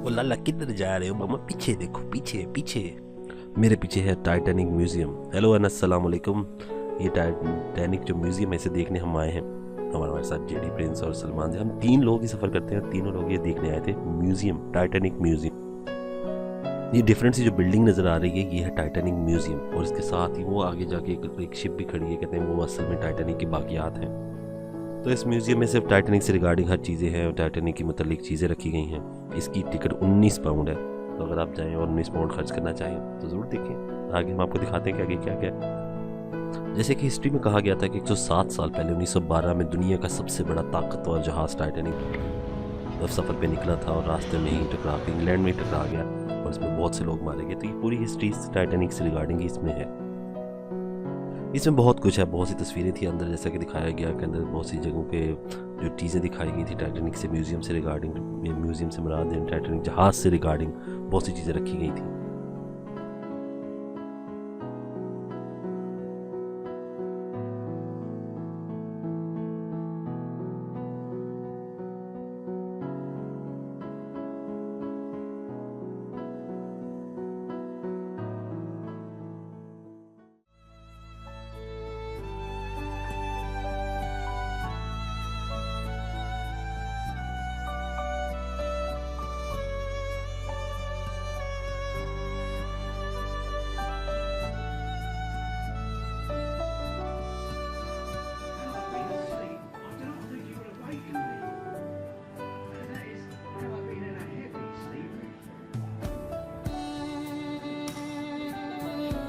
ओ लाला किधर जा रहे हो मामा? पीछे देखो, पीछे पीछे। मेरे पीछे है टाइटैनिक म्यूजियम। हेलो एंड अस्सलाम वालेकुम। ये टाइटैनिक जो म्यूजियम है इसे देखने हम आए हैं। हमारे साथ जेडी प्रिंस और सलमान जी, हम 3 लोग ही सफ़र करते हैं। तीनों लोग ये देखने आए थे म्यूजियम, टाइटैनिक म्यूजियम। ये डिफरेंट सी जो बिल्डिंग नज़र आ रही है ये है टाइटैनिक म्यूजियम, और इसके साथ ही वो आगे जाके एक शिप भी खड़ी है। कहते हैं वो असल में टाइटैनिक की बाकियात हैं। तो इस म्यूज़ियम में सिर्फ टाइटैनिक से रिगार्डिंग हर चीज़ें हैं और टाइटैनिक की मतलब चीज़ें रखी गई हैं। इसकी टिकट 19 पाउंड है। तो अगर आप जाएं और 19 पाउंड खर्च करना चाहें तो ज़रूर देखें। आगे हम आपको दिखाते हैं कि आगे क्या क्या है। जैसे कि हिस्ट्री में कहा गया था कि 107 साल पहले 1912 में दुनिया का सबसे बड़ा ताकतवर जहाज़ टाइटैनिक जब सफ़र पे निकला था और रास्ते में ही टकरा के इंग्लैंड में ही टकरा गया और इसमें बहुत से लोग मारे गए। तो ये पूरी हिस्ट्री टाइटैनिक से रिगार्डिंग ही इसमें है। इसमें बहुत कुछ है, बहुत सी तस्वीरें थी अंदर, जैसा कि दिखाया गया कि अंदर बहुत सी जगहों के जो चीज़ें दिखाई गई थी टाइटैनिक से, म्यूज़ियम से रिगार्डिंग, म्यूज़ियम से मुराद है टाइटैनिक जहाज़ से रिगार्डिंग बहुत सी चीज़ें रखी गई थी।